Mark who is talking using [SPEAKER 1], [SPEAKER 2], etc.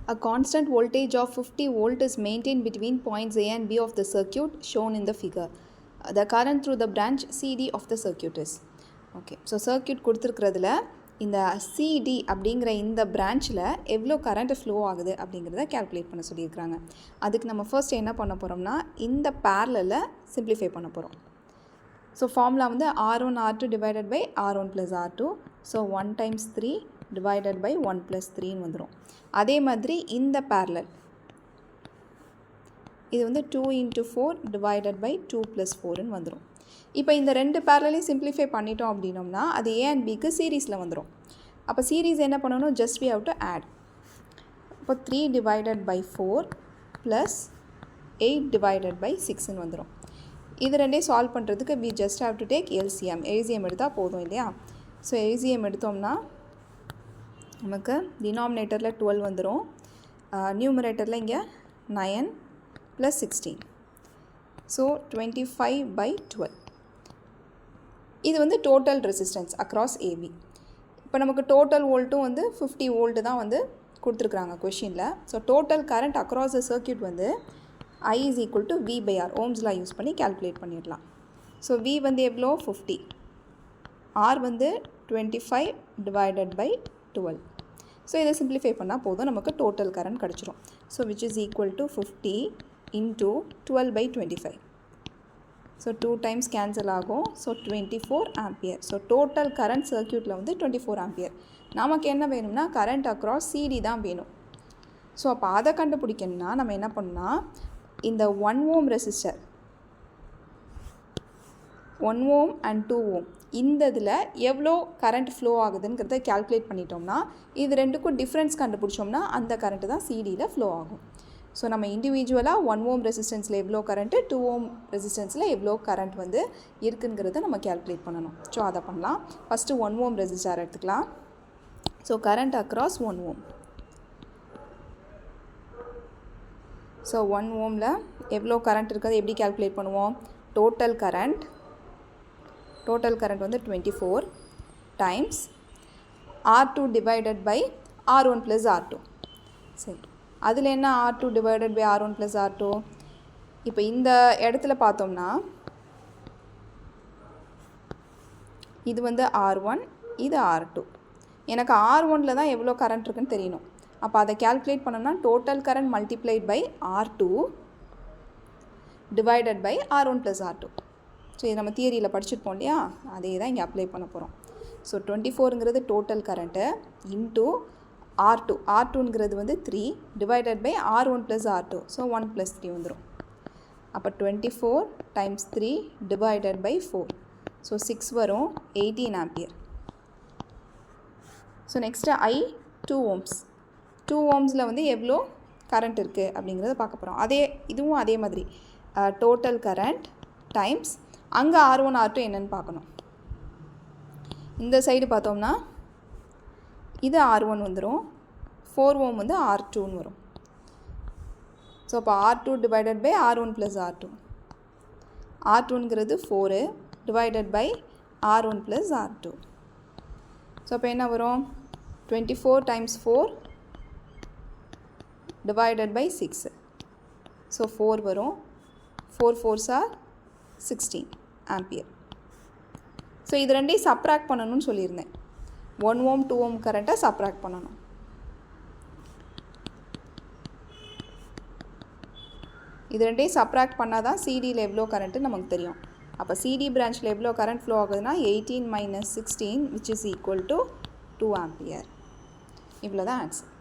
[SPEAKER 1] A constant voltage of 50 volt is maintained between points A and B of the circuit shown in the figure. The current through the branch CD of the circuit is. Okay, so circuit கொடுத்துருக்கிறதுல இந்த CD அப்படிங்கிற இந்த பிரான்ச்சில் எவ்வளோ current flow ஆகுது அப்படிங்கிறத calculate பண்ண சொல்லியிருக்கிறாங்க. அதுக்கு நம்ம ஃபர்ஸ்ட் என்ன பண்ண போகிறோம்னா இந்த பேரலில் சிம்பிளிஃபை பண்ண போகிறோம். ஸோ ஃபார்முலா வந்து R1 R2 divided by R1 plus R2. So 1 times 3 divided by 1 plus 3ன்னு வந்துடும். அதே மாதிரி இந்த பேரலல் இது வந்து 2 into 4 divided by 2 plus 4ன்னு வந்துடும். இப்போ இந்த ரெண்டு பேரலையும் சிம்பிளிஃபை பண்ணிட்டோம் அப்படின்னோம்னா அது A and Bக்கு சீரீஸில் வந்துடும். அப்போ சீரீஸ் என்ன பண்ணணும், just we have to add. இப்போ 3 divided by 4 plus 8 divided by 6ன்னு வந்துடும். இது ரெண்டையும் சால்வ் பண்ணுறதுக்கு we just have to take LCM. LCM எடுத்தால் போதும் இல்லையா? ஸோ LCM எடுத்தோம்னா நமக்கு டினாமினேட்டரில் 12 வந்துடும், நியூமரேட்டரில் இங்கே 9 + 16. ஸோ 25/12. இது வந்து டோட்டல் ரெசிஸ்டன்ஸ் அக்ராஸ் AB. இப்போ நமக்கு டோட்டல் வோல்ட்டும் வந்து 50 வோல்ட்டு தான் வந்து கொடுத்துருக்குறாங்க கொஷினில். So total current across the circuit வந்து I is equal to V/R ohm's law use பண்ணி கேல்குலேட் பண்ணிடலாம். ஸோ V வந்து எவ்வளோ 50, R வந்து 25 divided by 12. ஸோ இதை சிம்பிளிஃபை பண்ணால் போதும், நமக்கு டோட்டல் கரண்ட் கிடச்சிரும். So which is equal to 50 into 12/25. So 2 times cancel ஆகும். So 24 ampere. So total current சர்க்யூட்டில் வந்து 24 ஆம்பியர். நமக்கு என்ன வேணும்னா கரண்ட் அக்ராஸ் CD தான் வேணும். ஸோ அப்போ அதை கண்டுபிடிக்கணும்னா நம்ம என்ன பண்ணோம்னா இந்த 1 ohm resistor 1 ohm and 2 ohm இந்த இதில் எவ்வளோ கரண்ட் ஃப்ளோ ஆகுதுங்கிறத கேல்குலேட் பண்ணிட்டோம்னா இது ரெண்டுக்கும் டிஃப்ரென்ஸ் கண்டுபிடிச்சோம்னா அந்த கரண்ட்டு தான் சிடியில் ஃப்ளோ ஆகும். ஸோ நம்ம இண்டிவிஜுவலாக 1 ohm ரெசிஸ்டன்ஸில் எவ்வளோ கரண்ட்டு, 2 ohm ரெசிஸ்டன்ஸில் எவ்வளோ கரண்ட் வந்து இருக்குங்கிறத நம்ம கேல்குலேட் பண்ணணும். ஸோ அதை பண்ணலாம். ஃபஸ்ட்டு 1 ohm ரெசிஸ்டர் எடுத்துக்கலாம். So current across 1 ohm. So 1 ohmல எவ்வளோ கரண்ட் இருக்கிறது எப்படி கேல்குலேட் பண்ணுவோம், டோட்டல் கரண்ட் வந்து 24 times R2 divided by R1 plus R2. சரி, அதில் என்ன R2 divided by R1 plus R2? இப்போ இந்த இடத்துல பார்த்தோம்னா இது வந்து R1, இது R2. எனக்கு R1ல் தான் எவ்வளோ கரண்ட் இருக்குன்னு தெரியணும். அப்போ அதை கேல்குலேட் பண்ணோம்னா total current multiplied by R2 divided by R1 plus R2. So இது நம்ம தியரியில் படிச்சுருப்போம் இல்லையா, அதே தான் இங்கே அப்ளை பண்ண போகிறோம். ஸோ 24ங்கிறது டோட்டல் கரண்ட்டு இன்ட்டு R2ங்கிறது வந்து 3 divided by R1 plus R2. So 1 + 3 வந்துடும். அப்போ 24 டைம்ஸ் 3 டிவைடட் பை 4. ஸோ 6 வரும், 18 ampere. So next I 2 ohms. 2 ohmஸில் வந்து எவ்வளோ கரண்ட் இருக்குது அப்படிங்கிறத பார்க்க போகிறோம். இதுவும் அதே மாதிரி டோட்டல் கரண்ட் டைம்ஸ் அங்கே R1 R2 என்னன்னு பார்க்கணும். இந்த சைடு பார்த்தோம்னா இது R1 வந்துடும், 4 ohm வந்து R2ன்னு வரும். ஸோ அப்போ R2 divided by R1 plus R2. R2ங்கிறது 4 divided by R1 plus R2. So அப்போ என்ன வரும், 24 times 4 divided by 6. ஸோ 4 வரும், 4 4s are 16 ஆம்பியர். ஸோ இது ரெண்டையும் சப்ராக்ட் பண்ணணும்னு சொல்லியிருந்தேன். 1 ohm 2 ohm கரண்ட்டை சப்ராக்ட் பண்ணணும். இது ரெண்டையும் சப்ராக்ட் பண்ணால் தான் சிடியில் எவ்வளோ கரண்ட்டு நமக்கு தெரியும். அப்போ சிடி பிரான்ச்சில் எவ்வளோ கரண்ட் ஃப்ளோ ஆகுதுன்னா 18 - 16 which is equal to 2 ampere. இவ்வளோ தான் ஆன்சர்.